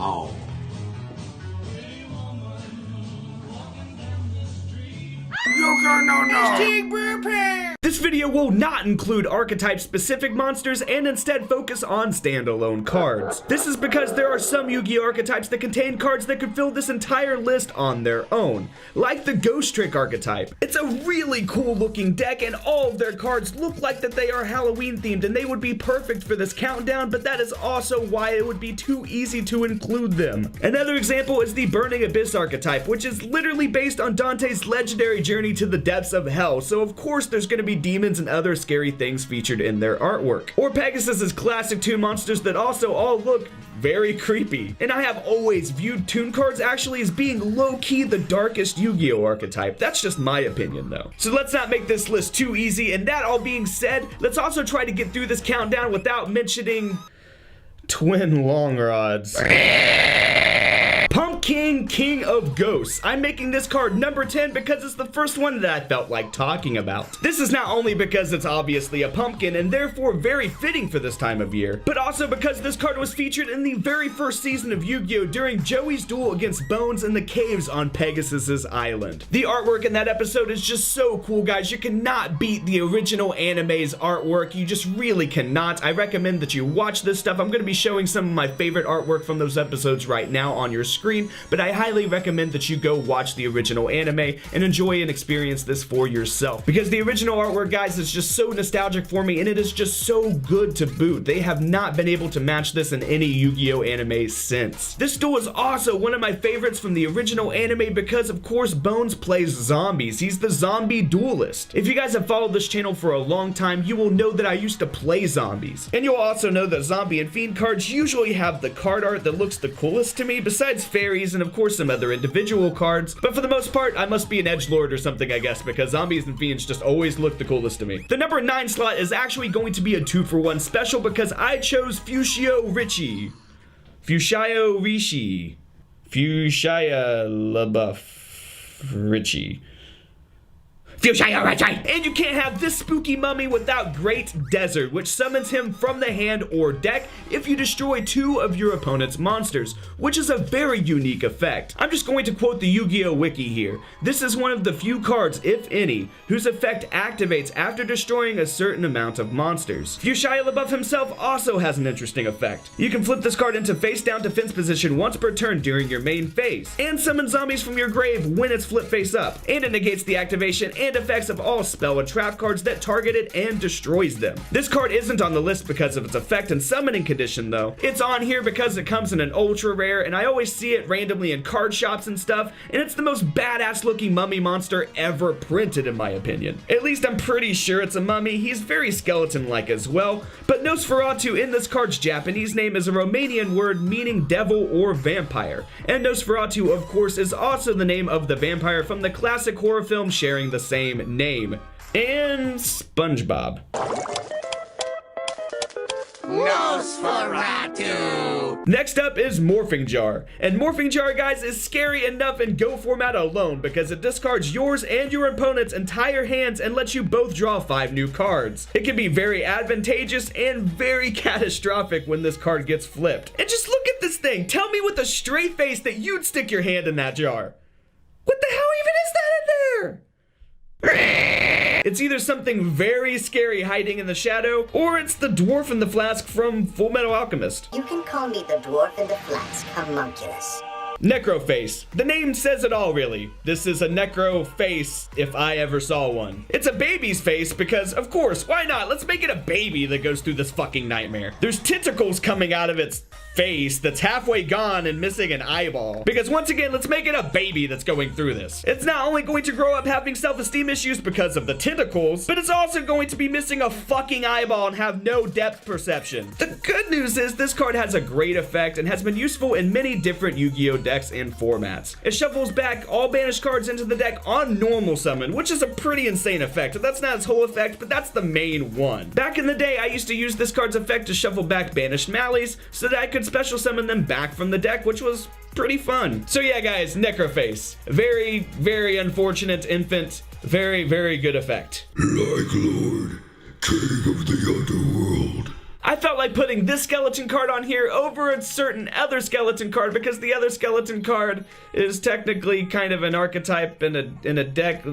Oh. No. This video will not include archetype-specific monsters and instead focus on standalone cards. This is because there are some Yu-Gi-Oh archetypes that contain cards that could fill this entire list on their own, like the Ghost Trick archetype. It's a really cool looking deck and all of their cards look like that they are Halloween themed and they would be perfect for this countdown, but that is also why it would be too easy to include them. Another example is the Burning Abyss archetype, which is literally based on Dante's legendary journey to the depths of hell, so of course there's going to be demons and other scary things featured in their artwork. Or Pegasus's classic toon monsters that also all look very creepy. And I have always viewed toon cards actually as being low-key the darkest Yu-Gi-Oh archetype. That's just my opinion though. So let's not make this list too easy, and that all being said, let's also try to get through this countdown without mentioning Twin Long Rods. Pumpkin King of Ghosts. I'm making this card number 10 because it's the first one that I felt like talking about. This is not only because it's obviously a pumpkin and therefore very fitting for this time of year, but also because this card was featured in the very first season of Yu-Gi-Oh! During Joey's duel against Bones in the caves on Pegasus's island. The artwork in that episode is just so cool, guys. You cannot beat the original anime's artwork. You just really cannot. I recommend that you watch this stuff. I'm going to be showing some of my favorite artwork from those episodes right now on your screen, but I highly recommend that you go watch the original anime and enjoy and experience this for yourself, because the original artwork, guys, is just so nostalgic for me and it is just so good to boot. They have not been able to match this in any Yu-Gi-Oh anime since. This duel is also one of my favorites from the original anime because of course Bones plays zombies. He's the zombie duelist. If you guys have followed this channel for a long time, you will know that I used to play zombies, and you'll also know that zombie and fiend cards usually have the card art that looks the coolest to me, besides fairies and of course some other individual cards, but for the most part I must be an edgelord or something, I guess, because zombies and fiends just always look the coolest to me. The number 9 slot is actually going to be a 2-for-1 special because I chose Fushio Richie. Fushio Rishi. Fushia LaBeouf Richie. And you can't have this spooky mummy without Great Desert, which summons him from the hand or deck if you destroy 2 of your opponent's monsters, which is a very unique effect. I'm just going to quote the Yu-Gi-Oh wiki here. This is one of the few cards, if any, whose effect activates after destroying a certain amount of monsters. Fushia LaBeouf himself also has an interesting effect. You can flip this card into face down defense position once per turn during your main phase, and summon zombies from your grave when it's flipped face up, and it negates the activation and effects of all spell and trap cards that target it and destroys them. This card isn't on the list because of its effect and summoning condition though. It's on here because it comes in an ultra rare and I always see it randomly in card shops and stuff, and it's the most badass looking mummy monster ever printed in my opinion. At least I'm pretty sure it's a mummy. He's very skeleton-like as well, but Nosferatu in this card's Japanese name is a Romanian word meaning devil or vampire, and Nosferatu of course is also the name of the vampire from the classic horror film sharing the same name, and SpongeBob. Nosferatu! Next up is Morphing Jar. And Morphing Jar, guys, is scary enough in Go format alone because it discards yours and your opponent's entire hands and lets you both draw 5 new cards. It can be very advantageous and very catastrophic when this card gets flipped. And just look at this thing. Tell me with a straight face that you'd stick your hand in that jar. What the hell even is that in there? It's either something very scary hiding in the shadow, or it's the dwarf in the flask from Full Metal Alchemist. You can call me the dwarf in the flask, homunculus. Necroface. The name says it all, really. This is a necro face if I ever saw one. It's a baby's face because, of course, why not? Let's make it a baby that goes through this fucking nightmare. There's tentacles coming out of its face that's halfway gone and missing an eyeball. Because once again, let's make it a baby that's going through this. It's not only going to grow up having self-esteem issues because of the tentacles, but it's also going to be missing a fucking eyeball and have no depth perception. The good news is this card has a great effect and has been useful in many different Yu-Gi-Oh decks and formats. It shuffles back all banished cards into the deck on normal summon, which is a pretty insane effect. That's not its whole effect, but that's the main one. Back in the day, I used to use this card's effect to shuffle back banished Malleys so that I could special summon them back from the deck, which was pretty fun. So yeah, guys, Necroface. Very, very unfortunate infant. Very, very good effect. Like Lord, King of the Underworld. I felt like putting this skeleton card on here over a certain other skeleton card because the other skeleton card is technically kind of an archetype in a deck.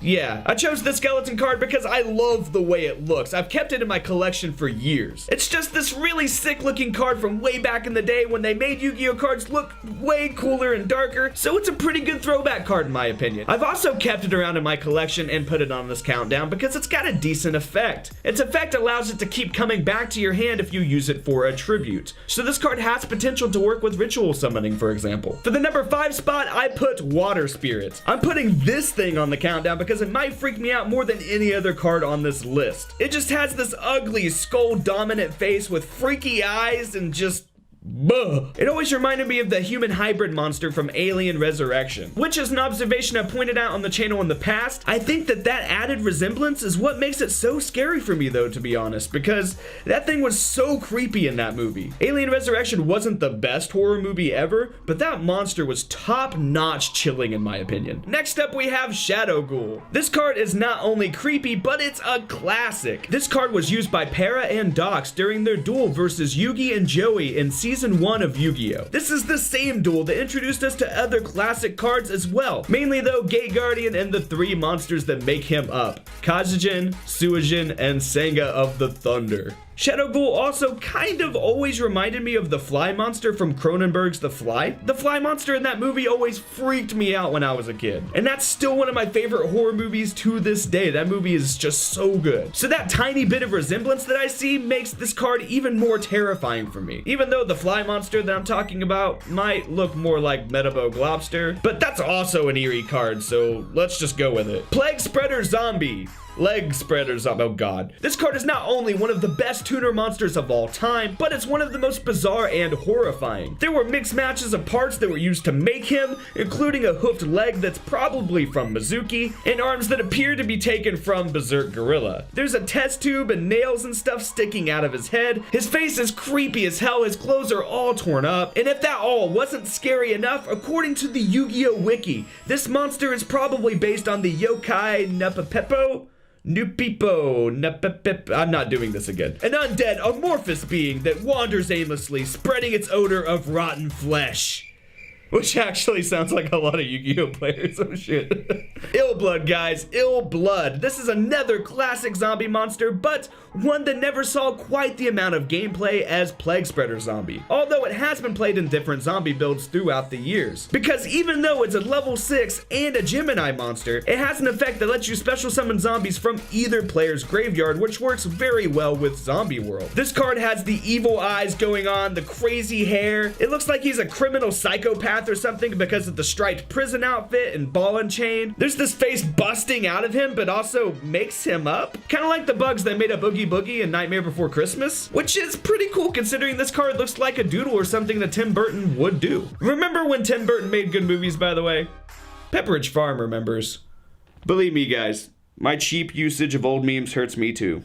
Yeah, I chose this skeleton card because I love the way it looks. I've kept it in my collection for years. It's just this really sick looking card from way back in the day when they made Yu-Gi-Oh cards look way cooler and darker, so it's a pretty good throwback card in my opinion. I've also kept it around in my collection and put it on this countdown because it's got a decent effect. Its effect allows it to keep coming back to your hand if you use it for a tribute. So this card has potential to work with ritual summoning, for example. For the number 5 spot, I put Water Spirit. I'm putting this thing on the countdown because it might freak me out more than any other card on this list. It just has this ugly skull dominant face with freaky eyes and just buh. It always reminded me of the human hybrid monster from Alien Resurrection, which is an observation I pointed out on the channel in the past. I think that added resemblance is what makes it so scary for me though, to be honest, because that thing was so creepy in that movie. Alien Resurrection wasn't the best horror movie ever, but that monster was top-notch chilling in my opinion. Next up we have Shadow Ghoul. This card is not only creepy, but it's a classic. This card was used by Para and Dox during their duel versus Yugi and Joey in Season 1 of Yu-Gi-Oh! This is the same duel that introduced us to other classic cards as well. Mainly though, Gate Guardian and the 3 monsters that make him up. Kazujin, Suijin, and Senga of the Thunder. Shadow Ghoul also kind of always reminded me of the Fly monster from Cronenberg's The Fly. The Fly monster in that movie always freaked me out when I was a kid. And that's still one of my favorite horror movies to this day. That movie is just so good. So that tiny bit of resemblance that I see makes this card even more terrifying for me. Even though the Fly monster that I'm talking about might look more like Metabog Lobster, but that's also an eerie card, so let's just go with it. Plague Spreader Zombie. Leg Spreaders, oh god. This card is not only one of the best tuner monsters of all time, but it's one of the most bizarre and horrifying. There were mixed matches of parts that were used to make him, including a hoofed leg that's probably from Mizuki, and arms that appear to be taken from Berserk Gorilla. There's a test tube and nails and stuff sticking out of his head. His face is creepy as hell, his clothes are all torn up, and if that all wasn't scary enough, according to the Yu-Gi-Oh wiki, this monster is probably based on the yokai Napapepo? I'm not doing this again. An undead, amorphous being that wanders aimlessly, spreading its odor of rotten flesh. Which actually sounds like a lot of Yu-Gi-Oh players, oh shit. Ill Blood, guys, Ill Blood. This is another classic zombie monster, but one that never saw quite the amount of gameplay as Plague Spreader Zombie. Although it has been played in different zombie builds throughout the years. Because even though it's a level 6 and a Gemini monster, it has an effect that lets you special summon zombies from either player's graveyard, which works very well with Zombie World. This card has the evil eyes going on, the crazy hair. It looks like he's a criminal psychopath or something because of the striped prison outfit and ball and chain. There's this face busting out of him, but also makes him up. Kind of like the bugs that made up Oogie Boogie and Nightmare Before Christmas, which is pretty cool considering this card looks like a doodle or something that Tim Burton would do. Remember when Tim Burton made good movies, by the way? Pepperidge Farm remembers. Believe me, guys, my cheap usage of old memes hurts me too.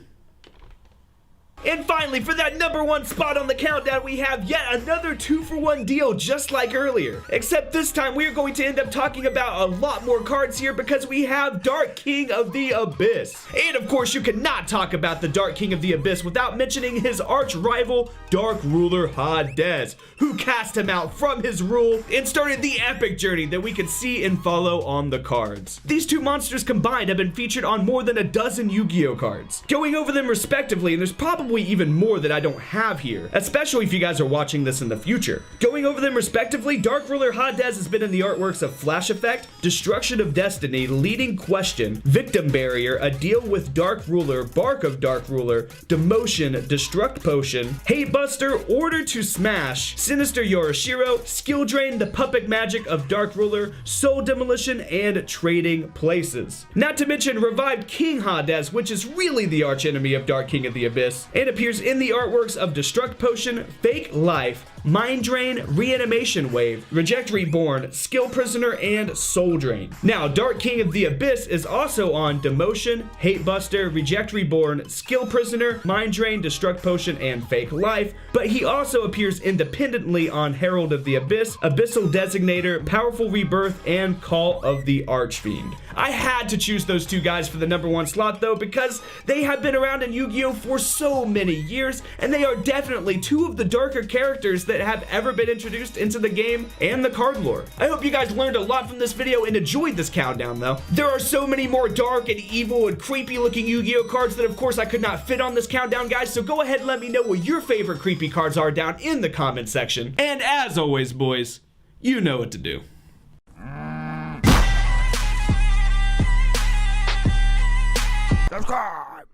And finally, for that number 1 spot on the countdown, we have yet another 2-for-1 deal just like earlier. Except this time, we are going to end up talking about a lot more cards here because we have Dark King of the Abyss. And of course, you cannot talk about the Dark King of the Abyss without mentioning his arch rival, Dark Ruler Hades, who cast him out from his rule and started the epic journey that we can see and follow on the cards. These two monsters combined have been featured on more than a dozen Yu-Gi-Oh cards. Going over them respectively, and there's probably even more that I don't have here, especially if you guys are watching this in the future. Going over them respectively, Dark Ruler Hades has been in the artworks of Flash Effect, Destruction of Destiny, Leading Question, Victim Barrier, A Deal with Dark Ruler, Bark of Dark Ruler, Demotion, Destruct Potion, Hate Buster, Order to Smash, Sinister Yorishiro, Skill Drain, The Puppet Magic of Dark Ruler, Soul Demolition, and Trading Places. Not to mention Revived King Hades, which is really the archenemy of Dark King of the Abyss, and appears in the artworks of Destruct Potion, Fake Life, Mind Drain, Reanimation Wave, Reject Reborn, Skill Prisoner, and Soul Drain. Now, Dark King of the Abyss is also on Demotion, Hate Buster, Reject Reborn, Skill Prisoner, Mind Drain, Destruct Potion, and Fake Life, but he also appears independently on Herald of the Abyss, Abyssal Designator, Powerful Rebirth, and Call of the Archfiend. I had to choose those two guys for the number 1 slot though, because they have been around in Yu-Gi-Oh for so many years, and they are definitely two of the darker characters that have ever been introduced into the game and the card lore. I hope you guys learned a lot from this video and enjoyed this countdown though. There are so many more dark and evil and creepy looking Yu-Gi-Oh cards that of course I could not fit on this countdown, guys, so go ahead and let me know what your favorite creepy cards are down in the comment section. And as always, boys, you know what to do. Subscribe!